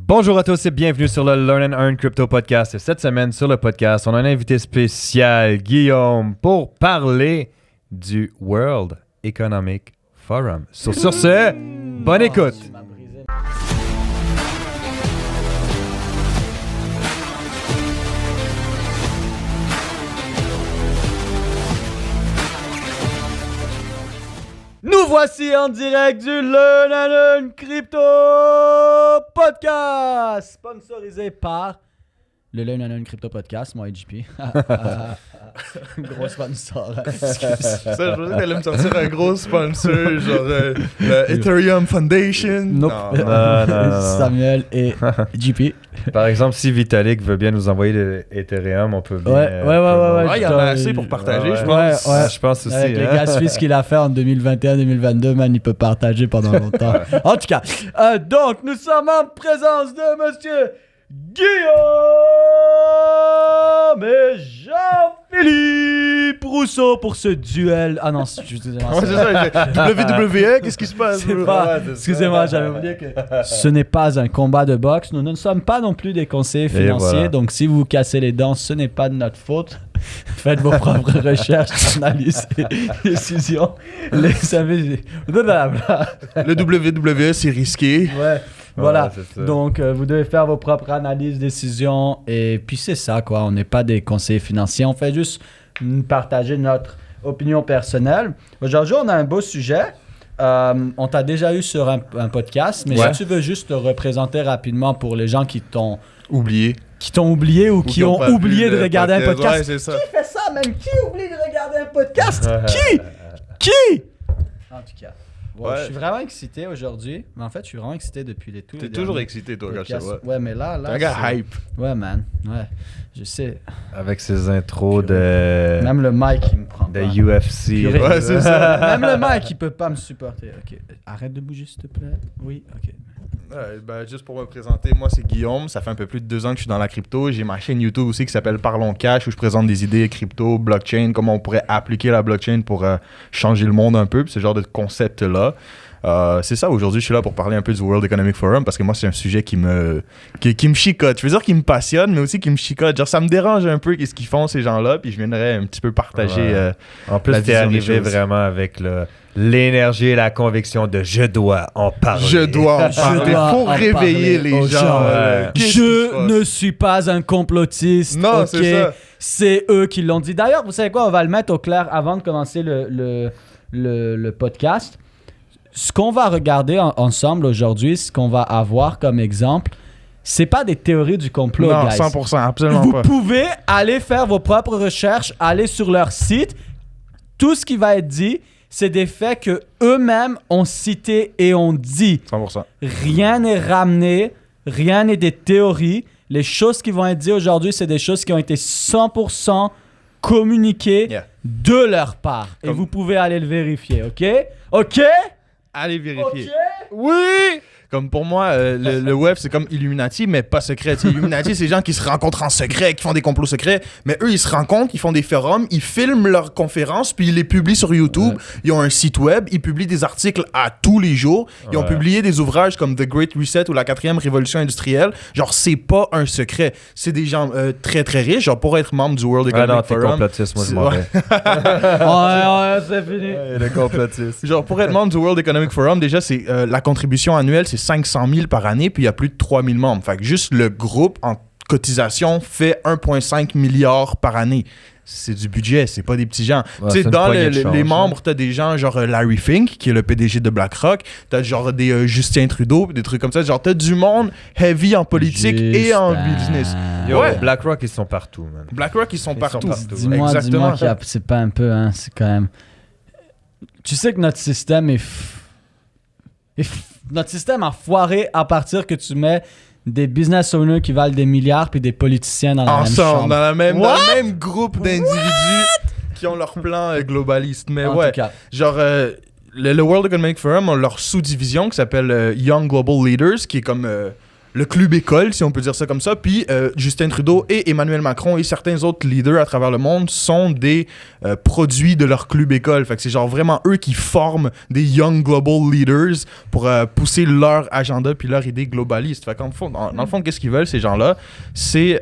Bonjour à tous et bienvenue sur le Learn and Earn Crypto Podcast. Et cette semaine, sur le podcast, on a un invité spécial, Guillaume, pour parler du World Economic Forum. Sur ce, bonne écoute! Nous voici en direct du Learn and Earn Crypto Podcast, sponsorisé par le Learn and Earn Crypto Podcast, moi IGP. Gros sponsor. Ça, je voulais que t'allais me sortir un gros sponsor, genre le Ethereum Foundation. Nope. Non. Samuel et IGP. Par exemple, si Vitalik veut bien nous envoyer de Ethereum, on peut bien... Ouais. Il y en a assez pour partager, je pense. Ouais. Je pense aussi. Avec les gas fees qu'il a fait en 2021-2022, man, il peut partager pendant longtemps. En tout cas, donc, nous sommes en présence de monsieur Guillaume et Jean-Philippe Rousseau pour ce duel. Ah non, excusez-moi. Ouais, c'est ça. WWE, qu'est-ce qui se passe? Excusez-moi, j'avais oublié que ce n'est pas un combat de boxe. Nous ne sommes pas non plus des conseillers financiers. Voilà. Donc, si vous vous cassez les dents, ce n'est pas de notre faute. Faites vos propres recherches, analyses et décisions. Le WWE, c'est risqué. Ouais. Voilà, Ouais, c'est ça. donc vous devez faire vos propres analyses, décisions, et puis c'est ça, quoi. On n'est pas des conseillers financiers, on fait juste partager notre opinion personnelle. Aujourd'hui, on a un beau sujet. On t'a déjà eu sur un podcast, mais si tu veux juste te représenter rapidement pour les gens qui t'ont Oublié. oublié ou qui ont pas oublié vu de regarder un podcast. Ouais, c'est ça. Qui fait ça, même? Qui oublie de regarder un podcast? Qui? En tout cas. Ouais. Je suis vraiment excité aujourd'hui. Mais en fait, je suis vraiment excité depuis les tout. T'es toujours excité, toi, quand je te vois. Ouais, mais là. T'es un gars hype. Ouais, man. Ouais. Je sais. Avec ses intros de... Même le mic, il me prend de pas. UFC. Purée. Ouais, c'est ça. Même le mic, il peut pas me supporter. Ok. Arrête de bouger, s'il te plaît. Oui, ok. Ouais, ben, juste pour me présenter, moi c'est Guillaume, ça fait un peu plus de 2 ans que je suis dans la crypto. J'ai ma chaîne YouTube aussi qui s'appelle Parlons Cash où je présente des idées crypto, blockchain, comment on pourrait appliquer la blockchain pour changer le monde un peu, puis ce genre de concept-là. C'est ça, aujourd'hui je suis là pour parler un peu du World Economic Forum parce que moi c'est un sujet qui me chicote. Je veux dire qu'il me passionne, mais aussi qui me chicote. Genre ça me dérange un peu qu'est-ce qu'ils font ces gens-là, puis je viendrais un petit peu partager En plus, la t'es vision des arrivé choses. vraiment avec l'énergie et la conviction de « je dois en parler ». Je dois en parler. dois Faut en réveiller parler les aux gens. gens. Qu'est-ce qui se Je passe? ne suis pas un complotiste. Non, ok? c'est ça. C'est eux qui l'ont dit. D'ailleurs, vous savez quoi? On va le mettre au clair avant de commencer le podcast. Ce qu'on va regarder ensemble aujourd'hui, ce qu'on va avoir comme exemple, c'est pas des théories du complot, Non, guys. 100%, absolument Vous pas. pouvez aller faire vos propres recherches, aller sur leur site. Tout ce qui va être dit, c'est des faits que eux-mêmes ont cités et ont dit. 100%. Rien n'est ramené, rien n'est des théories. Les choses qui vont être dites aujourd'hui, c'est des choses qui ont été 100% communiquées de leur part. Et vous pouvez aller le vérifier, OK? OK? Allez vérifier. OK? Oui! Comme pour moi, le web, c'est comme Illuminati, mais pas secret. T'sais, Illuminati, c'est des gens qui se rencontrent en secret, qui font des complots secrets. Mais eux, ils se rencontrent, ils font des forums, ils filment leurs conférences, puis ils les publient sur YouTube. Ouais. Ils ont un site web, ils publient des articles à tous les jours. Ils ont publié des ouvrages comme The Great Reset ou La 4e Révolution industrielle. Genre, c'est pas un secret. C'est des gens très, très riches. Genre, pour être membre du World Economic Forum... Ah non, t'es complotiste, moi, je m'en vais. Ouais, c'est fini. Il est complotiste. Genre, pour être membre du World Economic Forum, déjà, c'est la contribution annuelle, c'est 500 000 par année, puis il y a plus de 3 000 membres. Fait que juste le groupe en cotisation fait 1,5 milliard par année. C'est du budget, c'est pas des petits gens. Ouais, tu sais, dans les membres, membres, t'as des gens genre Larry Fink, qui est le PDG de BlackRock, t'as genre des Justin Trudeau, des trucs comme ça. Genre, t'as du monde heavy en politique et en business. Yo, BlackRock, ils sont partout, man. BlackRock, ils sont partout. Dis-moi qu'il c'est pas un peu, hein, c'est quand même... Tu sais que notre système notre système a foiré à partir que tu mets des business owners qui valent des milliards puis des politiciens dans la même chambre. Dans le même groupe d'individus qui ont leur plan globaliste. Mais en tout cas. Genre, le World Economic Forum a leur sous-division qui s'appelle Young Global Leaders, qui est comme le club école, si on peut dire ça comme ça. Puis Justin Trudeau et Emmanuel Macron et certains autres leaders à travers le monde sont des produits de leur club école. Fait que c'est genre vraiment eux qui forment des young global leaders pour pousser leur agenda puis leur idée globaliste. Fait qu'en fond, dans le fond, qu'est-ce qu'ils veulent, ces gens-là? C'est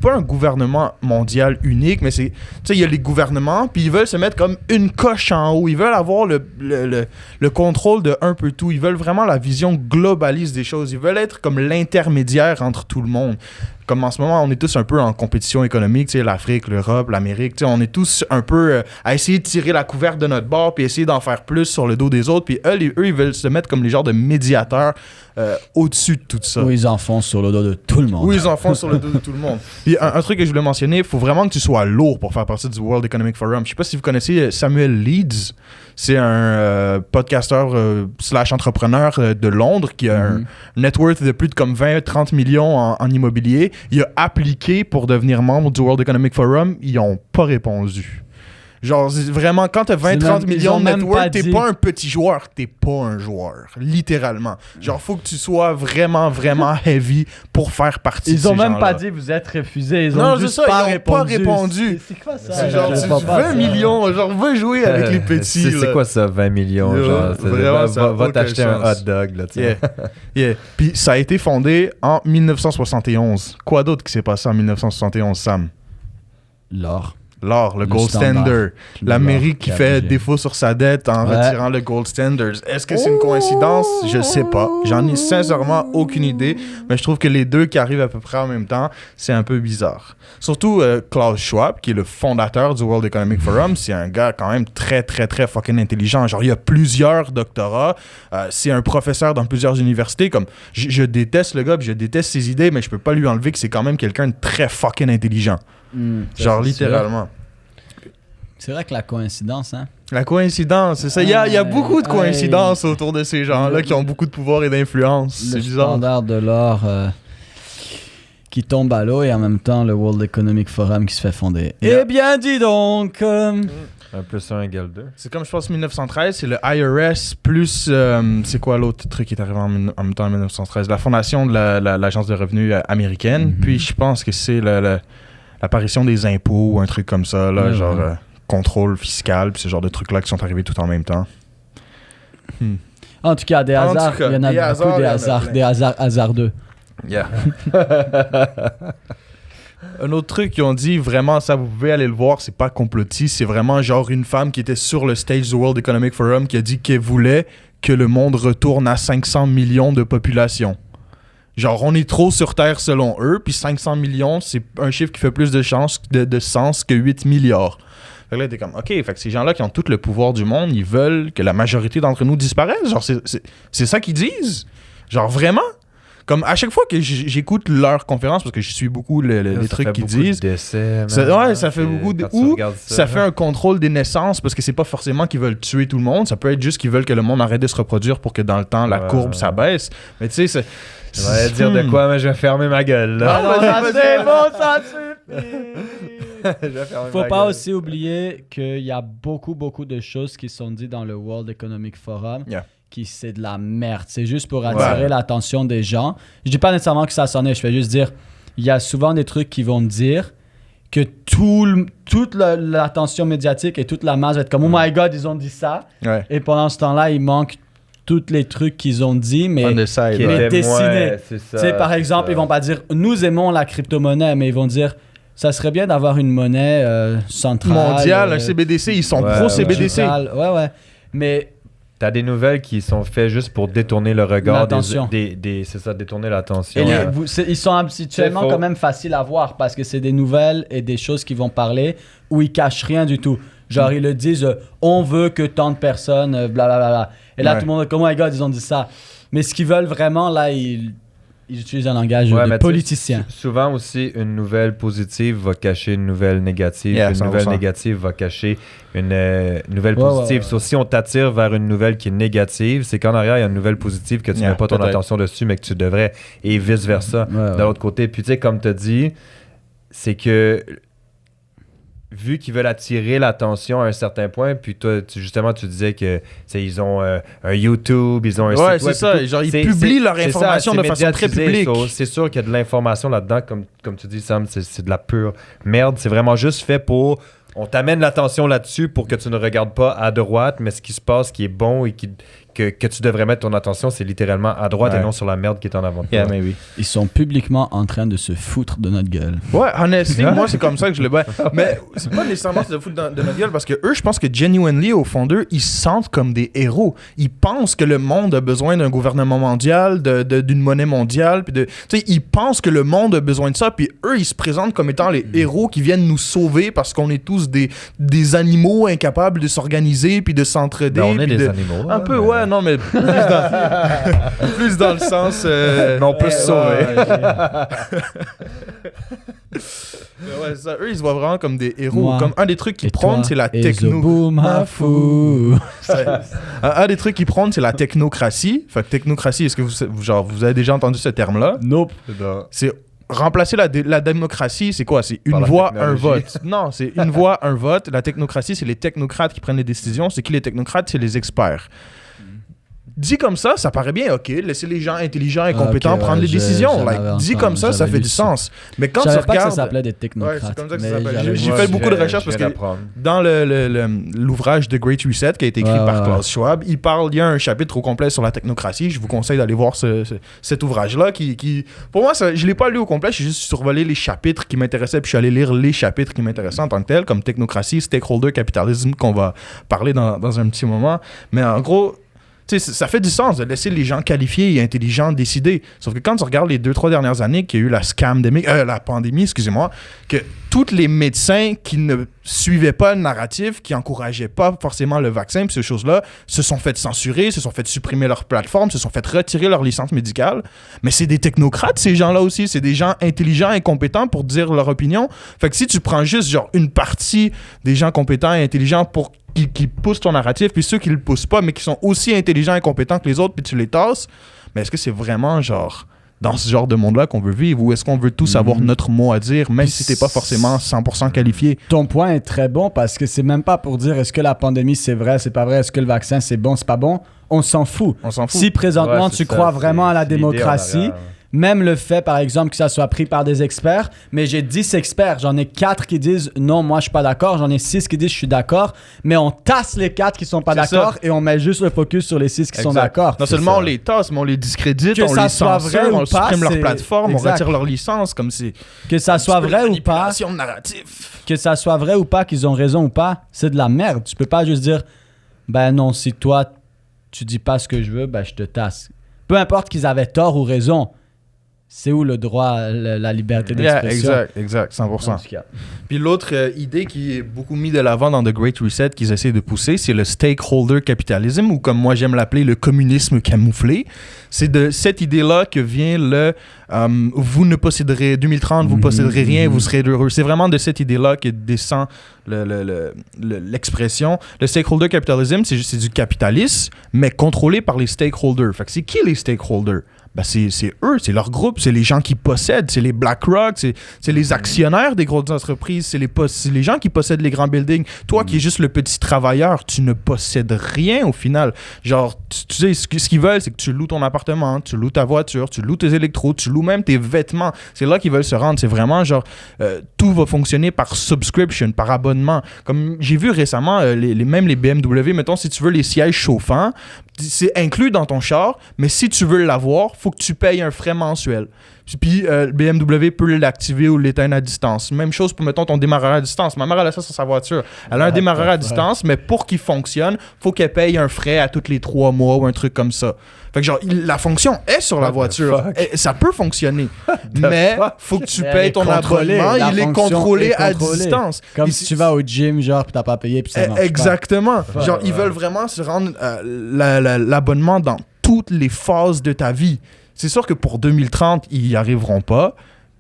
pas un gouvernement mondial unique, mais c'est, tu sais, il y a les gouvernements, puis ils veulent se mettre comme une coche en haut. Ils veulent avoir le contrôle de un peu tout. Ils veulent vraiment la vision globaliste des choses. Ils veulent être comme l'intermédiaire entre tout le monde. Comme en ce moment, on est tous un peu en compétition économique, tu sais, l'Afrique, l'Europe, l'Amérique, tu sais, on est tous un peu à essayer de tirer la couverte de notre bord, puis essayer d'en faire plus sur le dos des autres, puis eux, ils veulent se mettre comme les genres de médiateurs au-dessus de tout ça. Où ils en font sur le dos de tout le monde. Oui, ils en font sur le dos de tout le monde. Puis un truc que je voulais mentionner, il faut vraiment que tu sois lourd pour faire partie du World Economic Forum. Je sais pas si vous connaissez Samuel Leeds. C'est un podcasteur / entrepreneur de Londres qui a un net worth de plus de comme 20-30 millions en immobilier. Il a appliqué pour devenir membre du World Economic Forum. Ils n'ont pas répondu. Genre, vraiment, quand t'as 20-30 millions de net worth, t'es pas un petit joueur, t'es pas un joueur. Littéralement. Genre, faut que tu sois vraiment, vraiment heavy pour faire partie de ces gens-là. Ils ont même pas dit vous êtes refusé, ils ont non, juste c'est ça, pas ils ont répondu. pas répondu. C'est quoi ça? C'est genre, 20 millions, genre, va jouer avec les petits. C'est quoi ça, 20 millions? Genre, vraiment, va t'acheter un hot dog, là, tu sais. Yeah. Puis ça a été fondé en 1971. Quoi d'autre qui s'est passé en 1971, Sam? L'or, le gold standard. L'Amérique qui fait défaut sur sa dette en retirant le gold standard. Est-ce que c'est une coïncidence? Je sais pas. J'en ai sincèrement aucune idée. Mais je trouve que les deux qui arrivent à peu près en même temps, c'est un peu bizarre. Surtout Klaus Schwab, qui est le fondateur du World Economic Forum, c'est un gars quand même très, très, très fucking intelligent. Genre, il a plusieurs doctorats. C'est un professeur dans plusieurs universités. Comme, je déteste le gars, puis je déteste ses idées, mais je peux pas lui enlever que c'est quand même quelqu'un de très fucking intelligent. Genre, littéralement. C'est vrai que la coïncidence, hein? La coïncidence, c'est ça. Il y a beaucoup de coïncidences autour de ces gens-là qui ont beaucoup de pouvoir et d'influence. C'est bizarre. Le standard de l'or qui tombe à l'eau et en même temps le World Economic Forum qui se fait fonder. Yeah. Eh bien, dis donc! 1 + 1 = 2. C'est comme, je pense, 1913, c'est le IRS plus... c'est quoi l'autre truc qui est arrivé en même temps en 1913? La fondation de l'Agence de revenus américaine. Puis je pense que c'est l'apparition des impôts ou un truc comme ça, là, genre contrôle fiscal, puis ce genre de trucs-là qui sont arrivés tout en même temps. En tout cas, des hasards, il y en a beaucoup, des hasards hasardeux. Yeah. Un autre truc qu'ils ont dit, vraiment, ça vous pouvez aller le voir, c'est pas complotiste, c'est vraiment genre une femme qui était sur le stage du World Economic Forum qui a dit qu'elle voulait que le monde retourne à 500 millions de population. Genre, on est trop sur Terre selon eux, puis 500 millions, c'est un chiffre qui fait plus de sens que 8 milliards. Fait que là, t'es comme, OK, fait que ces gens-là qui ont tout le pouvoir du monde, ils veulent que la majorité d'entre nous disparaissent. Genre, c'est ça qu'ils disent? Genre, vraiment? Comme à chaque fois que j'écoute leurs conférences, parce que je suis beaucoup les trucs qu'ils disent. Ça fait beaucoup de décès. Ça fait un contrôle des naissances, parce que c'est pas forcément qu'ils veulent tuer tout le monde. Ça peut être juste qu'ils veulent que le monde arrête de se reproduire pour que dans le temps, la courbe s'abaisse. Mais tu sais, je vais dire de quoi, mais je vais fermer ma gueule. Là. C'est bon, ça suffit! Faut pas aussi oublier qu'il y a beaucoup de choses qui sont dites dans le World Economic Forum qui c'est de la merde. C'est juste pour attirer l'attention des gens. Je dis pas nécessairement que ça s'en est, je vais juste dire il y a souvent des trucs qui vont dire que toute l'attention médiatique et toute la masse va être comme oh my god, ils ont dit ça. Et pendant ce temps-là, il manque tous les trucs qu'ils ont dit, mais dessinés. Par exemple, ils vont pas dire « Nous aimons la crypto-monnaie », mais ils vont dire « Ça serait bien d'avoir une monnaie centrale. » Mondiale, un CBDC, ils sont pro-CBDC. Ouais. Mais... T'as des nouvelles qui sont faites juste pour détourner le regard c'est ça, détourner l'attention. Ils sont habituellement quand même faciles à voir parce que c'est des nouvelles et des choses qui vont parler où ils cachent rien du tout. Genre, ils le disent on veut que tant de personnes, blablabla. Et là, tout le monde est comme oh my god, ils ont dit ça. Mais ce qu'ils veulent vraiment, là, ils utilisent un langage de politicien. Souvent aussi, une nouvelle positive va cacher une nouvelle négative. Une nouvelle négative va cacher une nouvelle positive. Si on t'attire vers une nouvelle qui est négative, c'est qu'en arrière, il y a une nouvelle positive que tu mets pas ton attention dessus, mais que tu devrais, et vice-versa, de l'autre côté. Puis tu sais, comme tu as dit, c'est que vu qu'ils veulent attirer l'attention à un certain point, puis toi, justement, tu disais que ils ont un YouTube, ils ont un site web. Ouais, c'est ça. Genre, ils publient leur information de façon très publique. C'est sûr qu'il y a de l'information là-dedans, comme tu dis, Sam, c'est de la pure merde. C'est vraiment juste fait pour... On t'amène l'attention là-dessus pour que tu ne regardes pas à droite, mais ce qui se passe, qui est bon et que tu devrais mettre ton attention, c'est littéralement à droite et non sur la merde qui est en avant de toi. Yeah, maybe. Ils sont publiquement en train de se foutre de notre gueule. Ouais, honnêtement, moi, c'est comme ça que je le vois. Mais c'est pas nécessairement se foutre de notre gueule parce que eux, je pense que genuinely, au fond d'eux, ils se sentent comme des héros. Ils pensent que le monde a besoin d'un gouvernement mondial, d'une monnaie mondiale. Puis tu sais, ils pensent que le monde a besoin de ça. Puis eux, ils se présentent comme étant les héros qui viennent nous sauver parce qu'on est tous des animaux incapables de s'organiser puis de s'entraider. Ben, on est des animaux. Un peu, ouais, non, mais plus dans le sens... mais on peut se sauver. Ouais, ça, eux, ils se voient vraiment comme des héros. Moi, comme un des trucs qu'ils prônent, c'est la un des trucs qu'ils prônent, c'est la technocratie. Fait que technocratie, est-ce que vous avez déjà entendu ce terme-là? Nope. C'est remplacer la démocratie, c'est quoi? C'est une voix, un vote. Non, c'est une voix, un vote. La technocratie, c'est les technocrates qui prennent les décisions. C'est qui les technocrates? C'est les experts. Dit comme ça paraît bien, ok, laissez les gens intelligents et compétents prendre les décisions. Dit comme ça fait du sens. Mais quand tu regardes... pas que ça s'appelait des technocrates. Ouais, c'est comme ça que ça s'appelle. J'ai fait beaucoup de recherches parce que dans l'ouvrage The Great Reset qui a été écrit par Klaus Schwab, il y a un chapitre au complet sur la technocratie. Je vous conseille d'aller voir cet ouvrage-là qui pour moi, je l'ai pas lu au complet, j'ai juste survolé les chapitres qui m'intéressaient puis je suis allé lire les chapitres qui m'intéressaient en tant que tel, comme technocratie, stakeholder capitalism qu'on va parler dans un petit moment. Mais en gros... Tu sais, ça fait du sens de laisser les gens qualifiés et intelligents décider. Sauf que quand tu regardes les 2-3 dernières années qu'il y a eu la pandémie, excusez-moi, que tous les médecins qui ne suivaient pas le narratif, qui n'encourageaient pas forcément le vaccin, puis ces choses-là, se sont fait censurer, se sont fait supprimer leur plateforme, se sont fait retirer leur licence médicale. Mais c'est des technocrates, ces gens-là aussi. C'est des gens intelligents et compétents pour dire leur opinion. Fait que si tu prends juste genre une partie des gens compétents et intelligents pour qui poussent ton narratif, puis ceux qui le poussent pas, mais qui sont aussi intelligents et compétents que les autres, puis tu les tasses, mais est-ce que c'est vraiment genre dans ce genre de monde-là qu'on veut vivre, ou est-ce qu'on veut tous avoir notre mot à dire, même si t'es pas forcément 100% qualifié? Ton point est très bon, parce que c'est même pas pour dire est-ce que la pandémie c'est vrai, c'est pas vrai, est-ce que le vaccin c'est bon, c'est pas bon, on s'en fout. Si présentement tu crois vraiment à la démocratie, même le fait, par exemple, que ça soit pris par des experts, mais j'ai 10 experts, j'en ai 4 qui disent non, moi je suis pas d'accord, j'en ai 6 qui disent je suis d'accord, mais on tasse les 4 qui sont pas d'accord et on met juste le focus sur les 6 qui sont d'accord. Non seulement on les tasse, mais on les discrédite, on les censure, on supprime leur plateforme, on retire leur licence, comme si... Que ça soit vrai ou pas, narratif. Que ça soit vrai ou pas, qu'ils ont raison ou pas, c'est de la merde. Tu peux pas juste dire, ben non, si toi tu dis pas ce que je veux, ben je te tasse. Peu importe qu'ils avaient tort ou raison. C'est où le droit, la liberté d'expression? Exact, 100%. Puis l'autre idée qui est beaucoup mise de l'avant dans The Great Reset qu'ils essaient de pousser, c'est le stakeholder capitalism, ou comme moi j'aime l'appeler, le communisme camouflé. C'est de cette idée-là que vient vous ne posséderez, 2030, vous posséderez rien, vous serez heureux. C'est vraiment de cette idée-là que descend l'expression. Le stakeholder capitalism, c'est du capitalisme, mais contrôlé par les stakeholders. Fait que c'est qui les stakeholders? Ben c'est eux, c'est leur groupe, c'est les gens qui possèdent, c'est les BlackRock, c'est les actionnaires des grosses entreprises, c'est les gens qui possèdent les grands buildings. Toi qui es juste le petit travailleur, tu ne possèdes rien au final. Genre, tu sais, ce qu'ils veulent, c'est que tu loues ton appartement, tu loues ta voiture, tu loues tes électros, tu loues même tes vêtements. C'est là qu'ils veulent se rendre. C'est vraiment genre, tout va fonctionner par subscription, par abonnement. Comme j'ai vu récemment, même les BMW, mettons, si tu veux les sièges chauffants, c'est inclus dans ton char, mais si tu veux l'avoir, faut que tu payes un frais mensuel. Puis BMW peut l'activer ou l'éteindre à distance. Même chose pour, mettons, ton démarreur à distance. Ma mère, elle a ça sur sa voiture. Elle a un démarreur à distance, mais pour qu'il fonctionne, faut qu'elle paye un frais à tous les 3 mois ou un truc comme ça. Fait que genre, la fonction est sur la voiture. Ça peut fonctionner. Mais faut que tu payes ton abonnement. Il est contrôlé à distance. Comme si tu vas au gym, genre, puis t'as pas payé, puis ça marche exactement. Pas. Genre, ils veulent vraiment se rendre l'abonnement dans toutes les phases de ta vie. C'est sûr que pour 2030, ils n'y arriveront pas,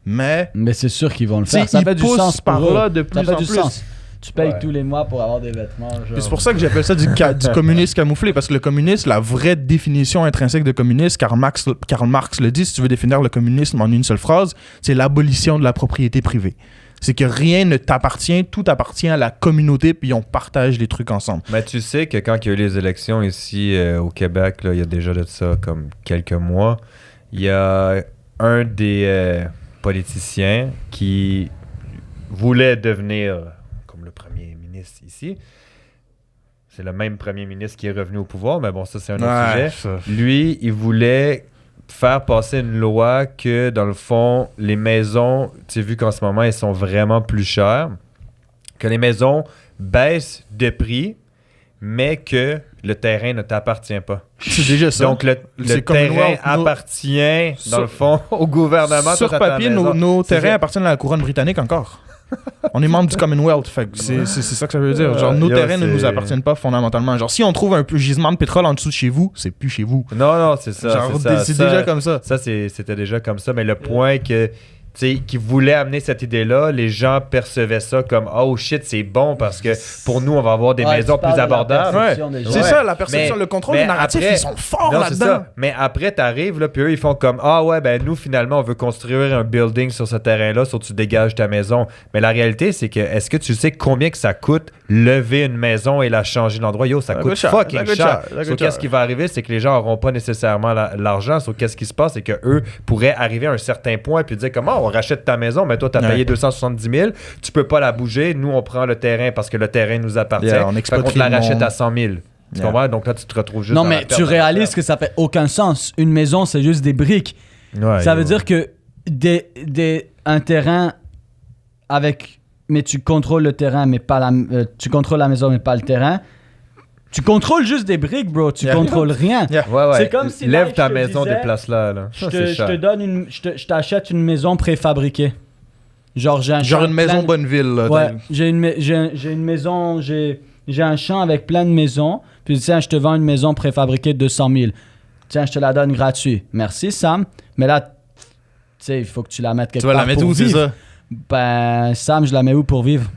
mais c'est sûr qu'ils vont le faire. Ça fait du sens par pour là eux. de plus en plus. Tu payes tous les mois pour avoir des vêtements. C'est pour ça que j'appelle ça du communisme camouflé, parce que le communisme, la vraie définition intrinsèque de communisme, Karl Marx le dit, si tu veux définir le communisme en une seule phrase, c'est l'abolition de la propriété privée. C'est que rien ne t'appartient, tout appartient à la communauté, puis on partage les trucs ensemble. Mais tu sais que quand il y a eu les élections ici au Québec, là, il y a déjà de ça comme quelques mois, il y a un des politiciens qui voulait devenir comme le premier ministre ici. C'est le même premier ministre qui est revenu au pouvoir, mais bon, ça, c'est un autre sujet. Ça. Lui, il voulait faire passer une loi que, dans le fond, les maisons, tu sais, vu qu'en ce moment, elles sont vraiment plus chères, que les maisons baissent de prix, mais que le terrain ne t'appartient pas. C'est déjà ça. Donc, le C'est terrain Commonwealth, appartient, dans Sur- le fond, au gouvernement. Sur toi, t'as ta papier, maison. nos C'est terrains ça. appartiennent à la couronne britannique encore. On est membre du Commonwealth, fait que c'est ça que ça veut dire. Genre, nos Yo, terrains ne c'est- nous appartiennent pas fondamentalement. Genre, si on trouve un peu gisement de pétrole en dessous de chez vous, c'est plus chez vous. Non, c'est ça. Genre, c'est ça. c'est Ça, déjà comme ça. Ça, c'était déjà comme ça. Mais le point que, tu sais, qui voulait amener cette idée-là, les gens percevaient ça comme « Oh shit, c'est bon parce que pour nous, on va avoir des Ouais, maisons tu parles plus de la abordables. » perception des gens. C'est Ouais. ça, la perception, Mais- le contrôle, mais le narratif, après- ils sont forts Non, c'est là-dedans. ça. Mais après, t'arrives, là, puis eux, ils font comme « Ah ouais, ben nous, finalement, on veut construire un building sur ce terrain-là, sur tu dégages ta maison. » Mais la réalité, c'est que, est-ce que tu sais combien que ça coûte lever une maison et la changer d'endroit? Yo, ça Ça coûte coûte cher, fucking ça coûte cher. cher, ça coûte So, qu'est-ce cher. qui va arriver, c'est que les gens n'auront pas nécessairement l'argent. So, qu'est-ce qui se passe, c'est qu'eux pourraient arriver à un certain point puis dire comment on rachète ta maison, mais toi, tu as Ouais. payé 270 000, tu peux pas la bouger. Nous, on prend le terrain parce que le terrain nous appartient. Yeah, on Fait exploite qu'on te la le monde. rachète à 100 000. Tu Yeah. comprends? Donc là, tu te retrouves juste Non, dans la mais perte tu de réalises l'affaire. que ça fait aucun sens. Une maison, c'est juste des briques. Ouais, Ça yo. veut dire que un terrain avec... Mais tu contrôles le terrain, mais pas tu contrôles la maison, mais pas le terrain. Tu contrôles juste des briques, bro. Tu Yeah. contrôles rien. Yeah. Ouais, ouais. C'est comme si Lève là, ta je te maison, disais, déplace-la. Là. Je Ça, te, c'est je cher. te donne je t'achète une maison préfabriquée. Genre, j'ai un Genre champ une maison plein- Bonneville. Là, Ouais, j'ai une maison, j'ai un champ avec plein de maisons. Puis tiens, je te vends une maison préfabriquée de 200 000. Tiens, je te la donne gratuit. Merci, Sam. Mais là, tu sais, il faut que tu la mettes quelque Tu vas part la mettre pour où, c'est vivre. ça? Ben, Sam, je la mets où pour vivre?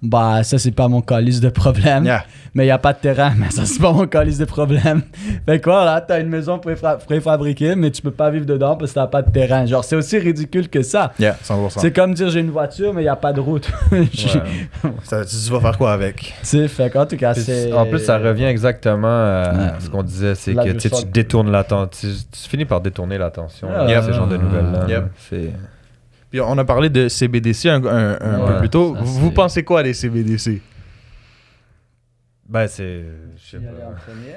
Bah, ça, c'est pas mon calice de problème. Yeah. Mais il n'y a pas de terrain, mais ça, c'est pas mon calice de problème. Fait quoi, là, t'as une maison préfabriquée, mais tu peux pas vivre dedans parce que t'as pas de terrain. Genre, c'est aussi ridicule que ça. Yeah, 100%. C'est comme dire j'ai une voiture, mais il n'y a pas de route. Ouais. Tu vas faire quoi avec? C'est fait qu'en tout cas, Puis, c'est. en plus, ça revient exactement à Ouais. ce qu'on disait, c'est Là, que je tu sais, sens tu que- détournes l'attention, tu finis par détourner l'attention Ah, de Yep. ce genre de nouvelles-là. Yep. C'est... Puis on a parlé de CBDC un Ouais, peu plus tôt. ça, Vous c'est- pensez quoi des CBDC? Ben, c'est... je sais Y aller pas. en premier.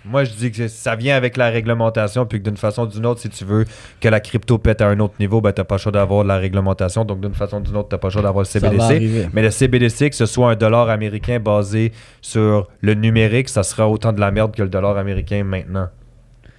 Moi, je dis que ça vient avec la réglementation, puis que d'une façon ou d'une autre, si tu veux que la crypto pète à un autre niveau, ben, t'as pas le choix d'avoir de la réglementation. Donc, d'une façon ou d'une autre, t'as pas le choix d'avoir le Ça va CBDC. arriver. Mais le CBDC, que ce soit un dollar américain basé sur le numérique, ça sera autant de la merde que le dollar américain maintenant.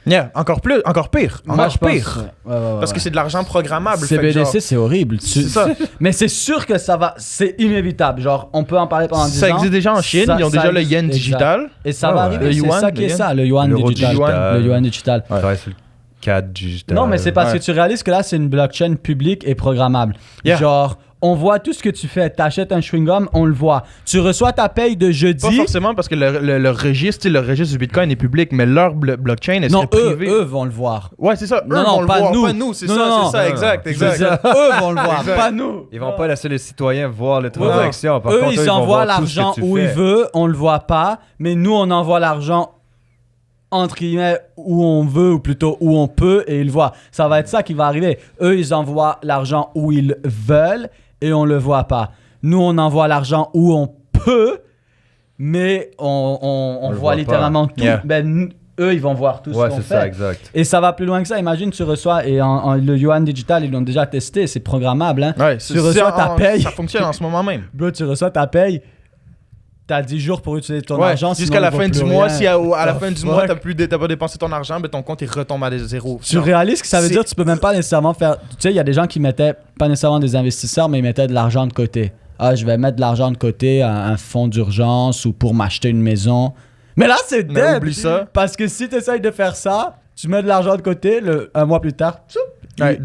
Yeah, encore pire. Moi, Encore je pense- pire. ouais, ouais, Parce que ouais. c'est de l'argent programmable. fait que CBDC, genre, c'est horrible. C'est ça. Mais c'est sûr que ça va. C'est inévitable. Genre, on peut en parler pendant 10 ans. Ça existe déjà en Chine. Ça- ils ont ça déjà le existe, yen exact. digital. Et ça Ah va ouais. arriver. Le C'est yuan, ça qui le est yen. ça, le yuan L'euro digital. digital. Le yuan digital. On travaille sur le CAD digital. Non, mais c'est parce Ouais. que tu réalises que là, c'est une blockchain publique et programmable. Yeah. Genre, on voit tout ce que tu fais. T'achètes un chewing-gum, on le voit. Tu reçois ta paye de Pas jeudi. forcément parce que le registre, tu sais, le registre du Bitcoin est public, mais leur blockchain est Non, privée. eux vont le voir. Ouais, c'est ça. Non, Eux non, vont le pas voir, nous. pas nous. C'est Non, ça, non, c'est ça, non. exact, Je veux exact. dire, eux vont le voir, Exact. pas nous. Ils vont pas laisser les citoyens voir les transactions. Par Eux, contre, ils vont envoient voir tout ce que l'argent tu où fais. ils veulent, on le voit pas. Mais nous, on envoie l'argent entre guillemets où on veut ou plutôt où on peut et ils le voient. Ça va être ça qui va arriver. Eux, ils envoient l'argent où ils veulent et on le voit pas. Nous, on envoie l'argent où on peut, mais on le voit voit littéralement tout. Yeah. Ben, eux, ils vont voir tout ce Ouais, qu'on c'est fait. ça, exact. Et ça va plus loin que ça. Imagine, tu reçois, et le yuan digital, ils l'ont déjà testé, c'est programmable. Hein? Ouais, Tu reçois ta paye. Ça fonctionne en ce moment même. Bro, tu reçois ta paye, t'as 10 jours pour utiliser ton Ouais, argent. jusqu'à sinon, la il vaut fin plus du mois, rien. si à la Oh, fin du mois, fuck. t'as pas dépensé ton argent, ben ton compte il retombe à zéro. Tu réalises que ça veut C'est- dire que tu peux même pas nécessairement faire. Tu sais, il y a des gens qui mettaient, pas nécessairement des investisseurs, mais ils mettaient de l'argent de côté. Ah, je vais mettre de l'argent de côté à un fonds d'urgence ou pour m'acheter une maison. Mais là, c'est Mais dead! oublie ça. Parce que si tu essayes de faire ça, tu mets de l'argent de côté, un mois plus tard, tchoup,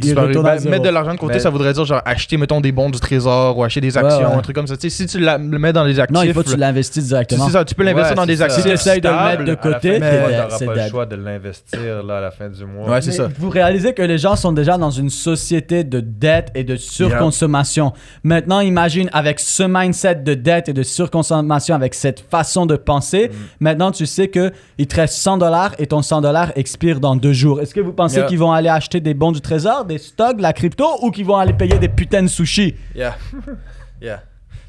il retourne à zéro. Mettre de l'argent de côté, Mais- ça voudrait dire genre acheter, mettons, des bons du trésor ou acheter des actions, ouais. un truc comme ça. Tu sais, si tu le mets dans les actifs. Non, il faut que tu l'investisses directement. C'est ça, tu peux l'investir dans des c'est ça. actifs. Si t'essayes de le mettre stables. de À la fin côté, du mois, c'est t'auras pas le dead. choix de l'investir là, à la fin du mois. Ouais, c'est Mais ça. vous réalisez que les gens sont déjà dans une société de dette et de surconsommation. Maintenant, imagine avec ce mindset de dette et de surconsommation, avec cette façon de penser, maintenant tu sais que il te reste $100 et ton $100 expire dans 2 jours. Est-ce que vous pensez Yeah. qu'ils vont aller acheter des bons du trésor, des stocks, de la crypto ou qu'ils vont aller payer des putains de sushis? Yeah. Yeah.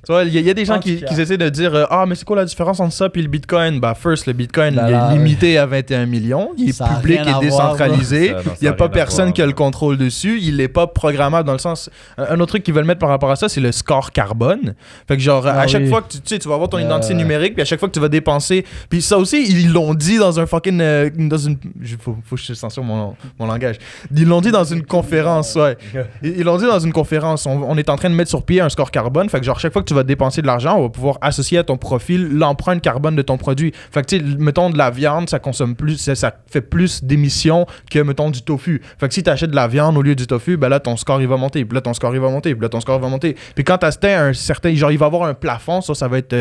Tu vois, il y a des gens En qui tout cas. essaient de dire ah, mais c'est quoi la différence entre ça et le Bitcoin? Bah, first, le Bitcoin, Ben il là, est limité à 21 millions. Il est ça a public rien à et voir, décentralisé. bro. Ça, non, ça Il n'y a a pas rien à personne voir. qui a le contrôle dessus. Il n'est pas programmable dans le sens. Un autre truc qu'ils veulent mettre par rapport à ça, c'est le score carbone. Fait que, genre, à chaque oui. fois que tu sais, tu vas avoir ton identité numérique, puis à chaque fois que tu vas dépenser. Puis ça aussi, ils l'ont dit dans un fucking. Dans une. Faut que je censure mon langage. Ils l'ont dit dans une conférence, ouais. Ils l'ont dit dans une conférence. On est en train de mettre sur pied un score carbone. Fait que, genre, chaque fois que tu vas dépenser de l'argent, on va pouvoir associer à ton profil l'empreinte carbone de ton produit. Fait que, tu sais, mettons de la viande, ça consomme plus, ça fait plus d'émissions que, mettons, du tofu. Fait que si tu achètes de la viande au lieu du tofu, ben là, ton score, il va monter. Puis là, ton score, il va monter. Puis là, ton score, il va monter. Puis quand tu atteins un certain. Genre, il va avoir un plafond. Ça va être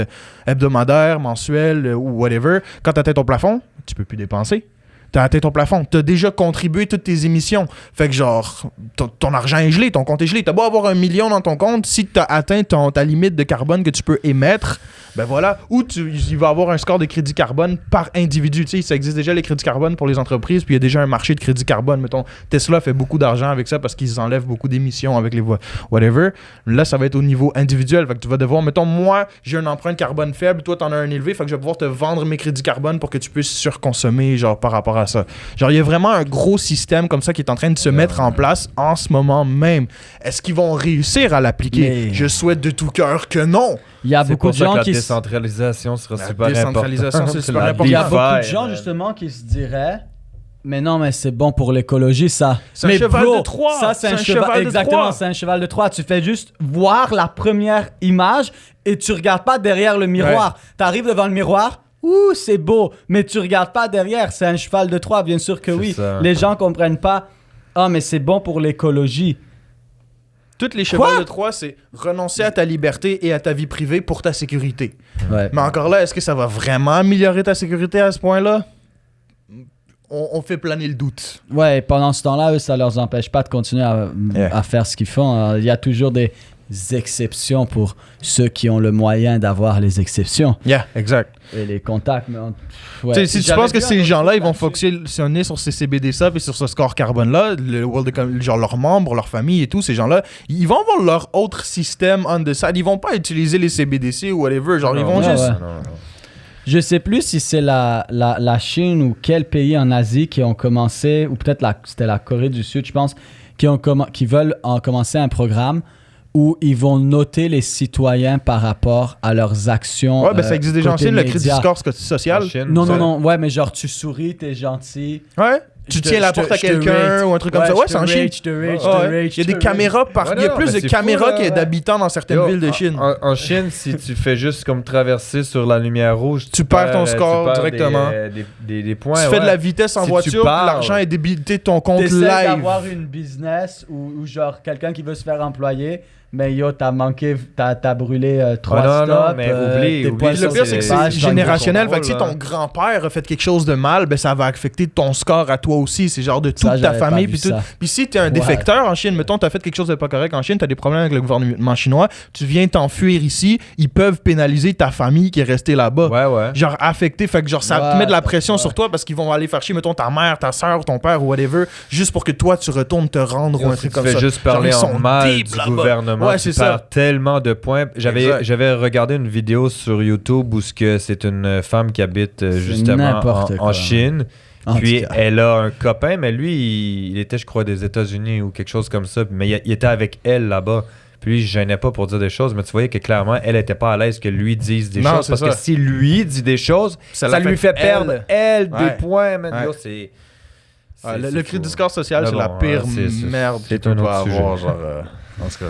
hebdomadaire, mensuel ou whatever. Quand tu atteins ton plafond, tu peux plus dépenser. T'as atteint ton plafond. T'as déjà contribué toutes tes émissions. Fait que genre, ton argent est gelé, ton compte est gelé. T'as beau avoir 1 million dans ton compte, si t'as atteint ta limite de carbone que tu peux émettre, ben voilà. Ou il va avoir un score de crédit carbone par individu. Tu sais, ça existe déjà les crédits carbone pour les entreprises, puis il y a déjà un marché de crédit carbone. Mettons, Tesla fait beaucoup d'argent avec ça parce qu'ils enlèvent beaucoup d'émissions avec les whatever. Là, ça va être au niveau individuel. Fait que tu vas devoir, mettons, moi, j'ai une empreinte carbone faible, toi, t'en as un élevé. Fait que je vais pouvoir te vendre mes crédits carbone pour que tu puisses surconsommer, genre, par rapport à ça. Genre, il y a vraiment un gros système comme ça qui est en train de se mettre en place en ce moment même. Est-ce qu'ils vont réussir à l'appliquer? Mais- Je souhaite de tout cœur que non. Il y a C'est beaucoup pour de ça que gens la qui décentralisation sera La super décentralisation, importante. c'est super La important. Il y a DeFi, beaucoup de gens man. justement qui se diraient mais non, mais c'est bon pour l'écologie, ça. C'est un mais cheval bro, de Troie. Ça, c'est un cheval cheval. de Exactement, Troie. c'est un cheval de Troie. Tu fais juste voir la première image et tu regardes pas derrière le miroir. Tu arrives devant le miroir. Ouh, c'est beau, mais tu regardes pas derrière. C'est un cheval de Troie, bien sûr que C'est oui. ça. Les gens comprennent pas. Ah, mais c'est bon pour l'écologie. Toutes les chevals de Troie, c'est renoncer à ta liberté et à ta vie privée pour ta sécurité. Ouais. Mais encore là, est-ce que ça va vraiment améliorer ta sécurité à ce point-là? On fait planer le doute. Ouais, et pendant ce temps-là, eux, ça leur empêche pas de continuer à faire ce qu'ils font. Il y a toujours des exceptions pour ceux qui ont le moyen d'avoir les exceptions Yeah, exact. et les contacts. Mais ouais. Tu sais, si tu J'avais penses que vu un ces autre gens-là, truc ils vont là-dessus. fonctionner sur ces CBDC et sur ce score carbone-là, genre leurs membres, leur famille et tout, ces gens-là, ils vont avoir leur autre système on the side. Ils vont pas utiliser les CBDC ou whatever. Genre, ils vont ouais, juste... ouais. Non. Je sais plus si c'est la Chine ou quel pays en Asie qui ont commencé, ou peut-être c'était la Corée du Sud, je pense, qui veulent en commencer un programme où ils vont noter les citoyens par rapport à leurs actions. Ouais, ben ça existe déjà en côté Chine, le crédit média. score social. En Chine, Non, ça- non, non. Ouais, mais genre, tu souris, t'es gentil. Ouais. Tu tiens la porte à quelqu'un ou un truc comme ça. Ouais, c'est en Chine. Je te rate, Ah ouais. Il y a des caméras Ouais, il y a non, plus mais de c'est caméras fou, là, qu'il y a ouais. d'habitants dans certaines Yo, villes de Chine. En Chine, si tu fais juste comme traverser sur la lumière rouge, Tu perds ton score tu perds directement. Des points. Tu fais de ouais. la vitesse en Si tu voiture, puis parles- l'argent est débité de ton compte T'essaies live. d'avoir une business ou genre quelqu'un qui veut se faire employer, mais yo, t'as manqué, t'as brûlé 3 non, non, stops. mais oublie, tes oublie. points Puis sont le pire, sur c'est que les c'est pages, générationnel. ton Fait que si rôle, ton hein. grand-père a fait quelque chose de mal, ben ça va affecter ton score à toi aussi. C'est genre de toute Ça, ta j'avais pas famille. vu Puis tout. ça. Puis si t'es un défecteur en Chine, mettons, t'as fait quelque chose de pas correct en Chine, t'as des problèmes avec le gouvernement chinois, tu viens t'enfuir ici, ils peuvent pénaliser ta famille qui est restée là-bas. Ouais. Genre affecté, fait que genre ça te Ouais, met de la pression ouais. sur toi parce qu'ils vont aller faire chier, mettons, ta mère, ta soeur, ton père ou whatever, juste pour que toi tu retournes te rendre ou un Si truc tu comme fais ça. juste Genre, parler ils en sont mal deep du là-bas. gouvernement, Ouais, tu c'est perds ça. tellement de points. Exact. J'avais regardé une vidéo sur YouTube où c'est une femme qui habite justement n'importe en quoi. Chine. En Puis tout cas. elle a un copain, mais lui, il était, je crois, des États-Unis ou quelque chose comme ça. Mais il était avec elle là-bas. Puis lui, il ne gênait pas pour dire des choses, mais tu voyais que clairement, elle n'était pas à l'aise que lui dise des Non, choses. c'est Parce ça. que si lui dit des choses, ça lui l'affecte fait perdre, elle, Ouais. des points. Man. Ouais. Yo, c'est... Ouais, le c'est crédit fou. score social, Mais c'est la bon, pire c'est merde c'est que tu un peux autre avoir. sujet. Genre, en tout cas.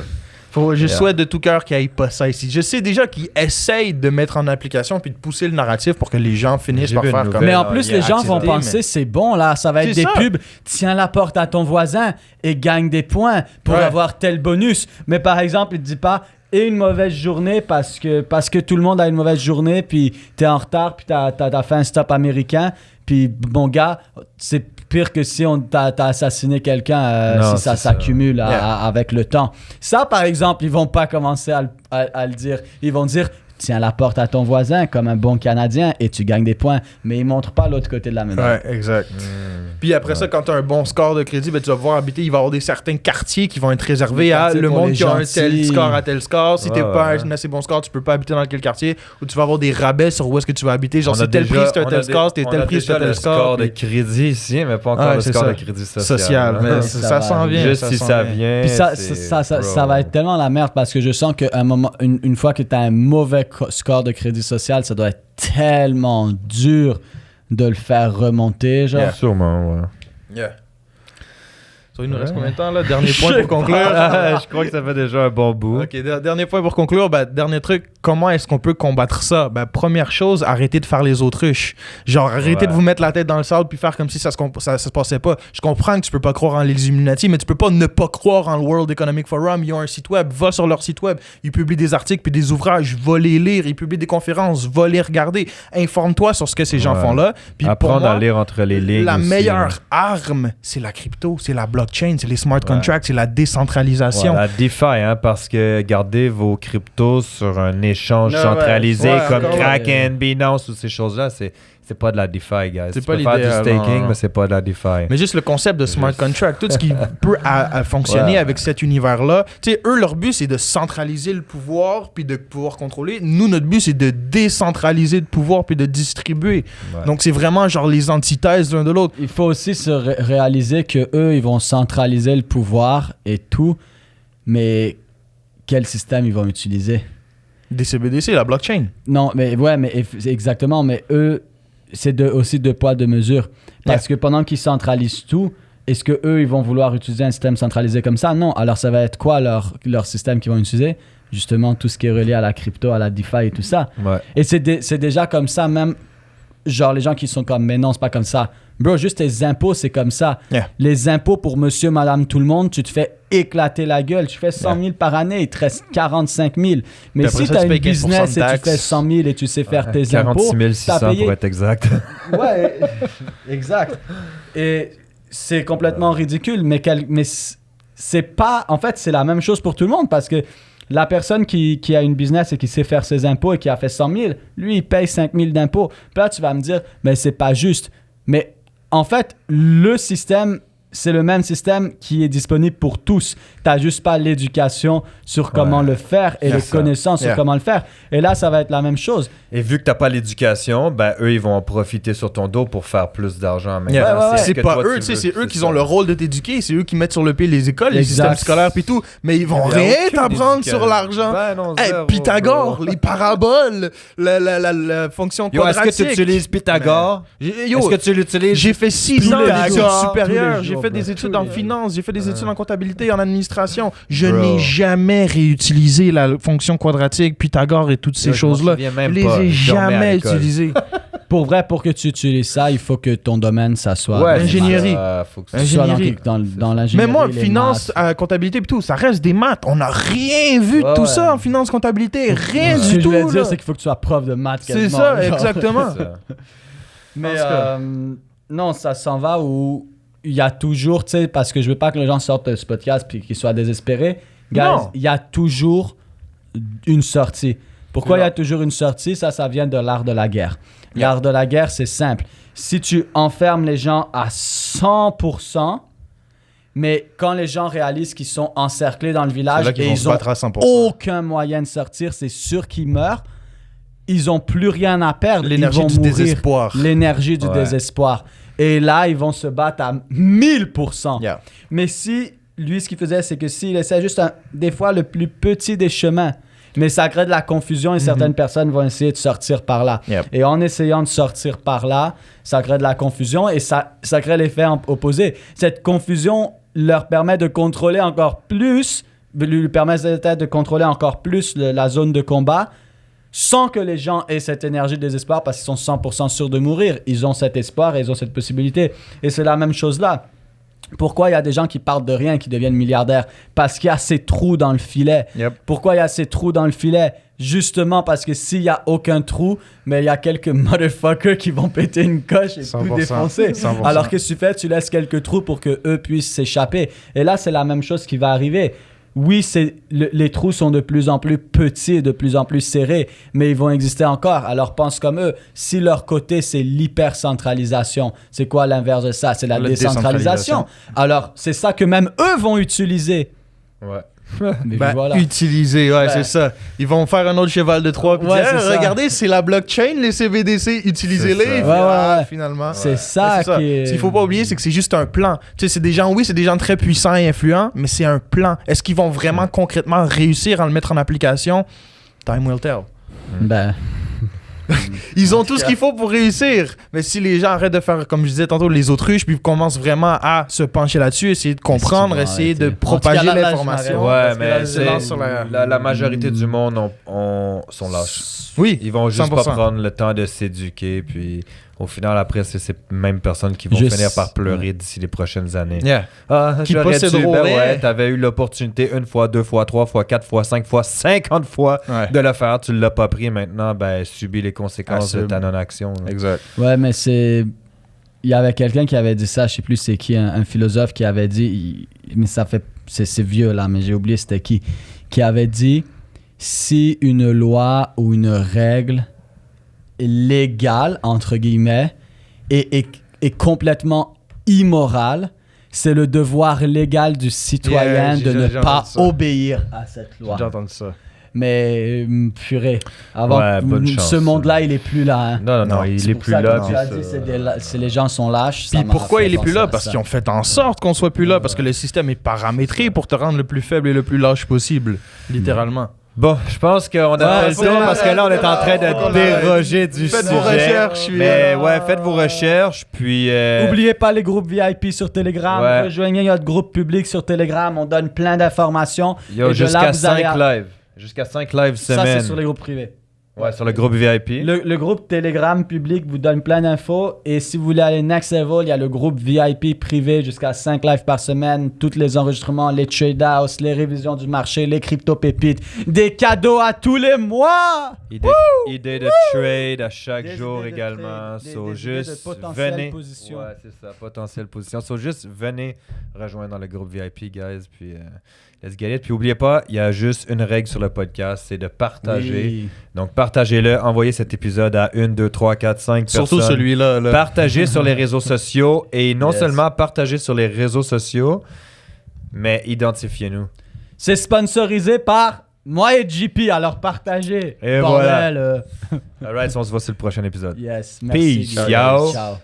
Je souhaite de tout cœur qu'il n'y ait pas ça ici. Je sais déjà qu'ils essayent de mettre en application puis de pousser le narratif pour que les gens finissent par faire comme... Mais en plus, les gens vont penser, c'est bon, là, ça va être des pubs. Tiens la porte à ton voisin et gagne des points pour avoir tel bonus. Mais par exemple, il te dit pas... Et une mauvaise journée parce que tout le monde a une mauvaise journée, puis t'es en retard, puis t'as fait un stop américain, puis mon gars, c'est pire que si t'as assassiné quelqu'un, si ça s'accumule avec le temps. Ça, par exemple, ils vont pas commencer à le dire. Ils vont dire, tiens la porte à ton voisin comme un bon Canadien et tu gagnes des points. Mais ils montrent pas l'autre côté de la médaille. Ouais, exact. Puis après ça, quand tu as un bon score de crédit, ben, tu vas pouvoir habiter. Il va y avoir certains quartiers qui vont être réservés à le monde qui a un tel score à tel score. Si t'es pas un assez bon score, tu peux pas habiter dans quel quartier. Ou tu vas avoir des rabais sur où est-ce que tu vas habiter. Genre, c'est tel prix, c'est un tel score, c'est tel prix, c'est un tel score. On a le score de crédit ici, mais pas encore le score de crédit social. Mais ça s'en vient. Juste si ça vient. Puis ça va être tellement la merde parce que je sens qu'à un moment, une fois que tu as un mauvais score de crédit social, ça doit être tellement dur de le faire remonter, genre. Sûrement, ouais. So, il nous reste combien de temps, là? Dernier point pour conclure. Je crois que ça fait déjà un bon bout. OK, dernier point pour conclure. Dernier truc, comment est-ce qu'on peut combattre ça? Première chose, arrêtez de faire les autruches. Genre, arrêtez de vous mettre la tête dans le sable puis faire comme si ça se passait pas. Je comprends que tu peux pas croire en les Illuminati, mais tu peux pas ne pas croire en le World Economic Forum. Ils ont un site web, va sur leur site web. Ils publient des articles puis des ouvrages, va les lire. Ils publient des conférences, va les regarder. Informe-toi sur ce que ces gens font là. Puis apprendre à lire entre les lignes. La aussi, meilleure arme, c'est la crypto, c'est la blockchain, c'est les smart contracts, c'est la décentralisation. La DeFi, hein, parce que gardez vos cryptos sur un échange centralisé comme Kraken, Binance, toutes ces choses-là, c'est pas de la DeFi, guys. C'est tu pas peux faire du l'idéal, staking, non. mais c'est pas de la DeFi. Mais juste le concept de smart contract, tout ce qui peut fonctionner avec cet univers-là. Tu sais, eux, leur but, c'est de centraliser le pouvoir puis de pouvoir contrôler. Nous, notre but, c'est de décentraliser le pouvoir puis de distribuer. Ouais. Donc, c'est vraiment genre les antithèses l'un de l'autre. Il faut aussi se réaliser que eux, ils vont centraliser le pouvoir et tout, mais quel système ils vont utiliser? Des CBDC, la blockchain. Non, mais exactement, mais eux, c'est aussi deux poids, deux mesures. Parce que pendant qu'ils centralisent tout, est-ce qu'eux, ils vont vouloir utiliser un système centralisé comme ça? Non. Alors, ça va être quoi leur système qu'ils vont utiliser? Justement, tout ce qui est relié à la crypto, à la DeFi et tout ça. Ouais. Et c'est déjà comme ça, même, genre, les gens qui sont comme, mais non, c'est pas comme ça. Bro, juste tes impôts, c'est comme ça. Yeah. Les impôts pour monsieur, madame, tout le monde, tu te fais éclater la gueule. Tu fais 100 000 par année, il te reste 45 000. Mais si tu as une business et tu fais 100 000 et tu sais faire tes impôts, 46 600 pour être exact. Ouais, exact. Et c'est complètement ridicule, mais c'est pas... En fait, c'est la même chose pour tout le monde parce que la personne qui a une business et qui sait faire ses impôts et qui a fait 100 000, lui, il paye 5 000 d'impôts. Puis là, tu vas me dire, mais c'est pas juste. Mais en fait, le système, c'est le même système qui est disponible pour tous. Tu n'as juste pas l'éducation sur comment le faire et les connaissances sur comment le faire. Et là, ça va être la même chose. Et vu que tu n'as pas l'éducation, ben eux, ils vont en profiter sur ton dos pour faire plus d'argent. C'est pas eux, c'est eux qui ont le rôle de t'éduquer. C'est eux qui mettent sur le pied les écoles, les systèmes scolaires et tout. Mais ils vont rien t'apprendre sur l'argent. Pythagore, les paraboles, la fonction quadratique. Est-ce que tu utilises Pythagore? Est-ce que tu l'utilises? J'ai fait 6 ans d'études supérieures. J'ai fait des études en finance. J'ai fait des études en comptabilité, en administration. Je n'ai jamais réutilisé la fonction quadratique, Pythagore et toutes ces choses-là. Je les ai jamais utilisées. Pour vrai, pour que tu utilises ça, il faut que ton domaine, ça soit... ingénierie. Ingénierie. Dans l'ingénierie. Mais moi, finance, comptabilité et tout, ça reste des maths. On n'a rien vu de tout ça en finance, comptabilité. Rien du tout. Ce que je voulais dire, c'est qu'il faut que tu sois prof de maths. C'est ça, exactement. Mais non, ça s'en va où il y a toujours, tu sais, parce que je veux pas que les gens sortent de ce podcast puis qu'ils soient désespérés. Guys, il y a toujours une sortie. Pourquoi il y a toujours une sortie? Ça vient de l'art de la guerre. L'art de la guerre, c'est simple. Si tu enfermes les gens à 100%, mais quand les gens réalisent qu'ils sont encerclés dans le village et ils n'ont aucun moyen de sortir, c'est sûr qu'ils meurent. Ils n'ont plus rien à perdre. L'énergie du désespoir. L'énergie du désespoir. Et là, ils vont se battre à 1000%. Yeah. Mais si, lui, ce qu'il faisait, c'est que s'il essaie juste des fois le plus petit des chemins, mais ça crée de la confusion et certaines personnes vont essayer de sortir par là. Yep. Et en essayant de sortir par là, ça crée de la confusion et ça crée l'effet opposé. Cette confusion leur permet de contrôler encore plus lui permettent peut-être de contrôler encore plus la zone de combat sans que les gens aient cette énergie de désespoir parce qu'ils sont 100% sûrs de mourir. Ils ont cet espoir et ils ont cette possibilité. Et c'est la même chose là. Pourquoi il y a des gens qui partent de rien et qui deviennent milliardaires? Parce qu'il y a ces trous dans le filet. Yep. Pourquoi il y a ces trous dans le filet? Justement parce que s'il n'y a aucun trou, mais il y a quelques motherfuckers qui vont péter une coche et 100%, tout défoncer. 100%. Alors qu'est-ce que tu fais? Tu laisses quelques trous pour qu'eux puissent s'échapper. Et là, c'est la même chose qui va arriver. Oui, les trous sont de plus en plus petits, de plus en plus serrés, mais ils vont exister encore. Alors pense comme eux. Si leur côté, c'est l'hypercentralisation, c'est quoi l'inverse de ça? C'est la décentralisation. Alors, c'est ça que même eux vont utiliser. Ouais. Mais Ben, voilà. utiliser, ouais, Ben. c'est ça. Ils vont faire un autre cheval de Troie. Puis Ouais, dire, c'est ça. regardez, c'est la blockchain, les CBDC, utilisez-les. C'est ça. Puis, Ouais. finalement. C'est ça Mais c'est qui est... Ce qu'il faut pas oublier, c'est que c'est juste un plan. Tu sais, c'est des gens, oui, c'est des gens très puissants et influents, mais c'est un plan. Est-ce qu'ils vont vraiment concrètement réussir à le mettre en application? Time will tell. Ben, Ils ont tout ce qu'il faut pour réussir. Mais si les gens arrêtent de faire, comme je disais tantôt, les autruches, puis commencent vraiment à se pencher là-dessus, essayer de comprendre, Est-ce qu'ils vont essayer de arrêter? propager En tout cas, là, l'information. je Ouais, m'arrête. parce que là, mais je c'est lance sur la majorité du monde sont lâches. Oui, Ils vont juste 100%. pas prendre le temps de s'éduquer, puis au final, après, c'est ces mêmes personnes qui vont Juste- finir par pleurer d'ici les prochaines années. Yeah. Ah, Qui j'aurais dû, posséderont ben rien. ouais, t'avais eu l'opportunité 1 fois, 2 fois, 3 fois, 4 fois, 5 fois, 50 fois Ouais. de le faire. Tu l'as pas pris maintenant, ben subis les conséquences de Assume. ta non-action. là. Exact. ouais, mais c'est... Il y avait quelqu'un qui avait dit ça, je sais plus c'est qui, un philosophe qui avait dit, mais ça fait... C'est vieux là, mais j'ai oublié c'était qui avait dit, si une loi ou une règle légale, entre guillemets, est complètement immorale, c'est le devoir légal du citoyen Yeah, de j'ai ne déjà pas entendu ça. obéir à cette loi. J'ai entendu ça. Mais purée, avant Ouais, bonne chance, ce monde-là, il est plus là. Hein. Non, Non, il C'est est pour plus ça que là. tu puis as ça- dit, c'est les gens sont lâches. ça Puis m'a pourquoi fait il est plus penser là? à Parce ça. qu'ils ont fait en sorte qu'on soit plus là, parce que le système est paramétré pour te rendre le plus faible et le plus lâche possible, littéralement. Bon, je pense qu'on a fait le c'est tour la- parce que là, on est en train faut qu'on de déroger du Faites sujet. vos recherches, puis, Mais ouais, faites vos recherches, puis... N'oubliez pas les groupes VIP sur Telegram. Ouais. Rejoignez notre groupe public sur Telegram. On donne plein d'informations. Yo, Et de jusqu'à là, vous allez 5 lives. Jusqu'à 5 lives Ça, semaine. c'est sur les groupes privés. Ouais, sur le groupe VIP. Le groupe Telegram public vous donne plein d'infos. Et si vous voulez aller next level, il y a le groupe VIP privé jusqu'à 5 lives par semaine. Tous les enregistrements, les trade house, les révisions du marché, les crypto-pépites. Des cadeaux à tous les mois! Idée de trade à chaque Des jour idées de également. trade, des So, idées juste de potentielles venez. positions. Ouais, c'est ça, potentielle position. So, juste venez rejoindre dans le groupe VIP, guys. Puis, let's get it. Puis, n'oubliez pas, il y a juste une règle sur le podcast, c'est de partager. Oui. Donc, partagez-le. Envoyez cet épisode à 1, 2, 3, 4, 5 Surtout personnes. celui-là. Là. Partagez sur les réseaux sociaux. Et non Yes. seulement partagez sur les réseaux sociaux, mais identifiez-nous. C'est sponsorisé par moi et JP, alors partagez. Et Bordel. Alright, on se voit sur le prochain épisode. Yes, merci. Peace, Guillaume. yo. Ciao.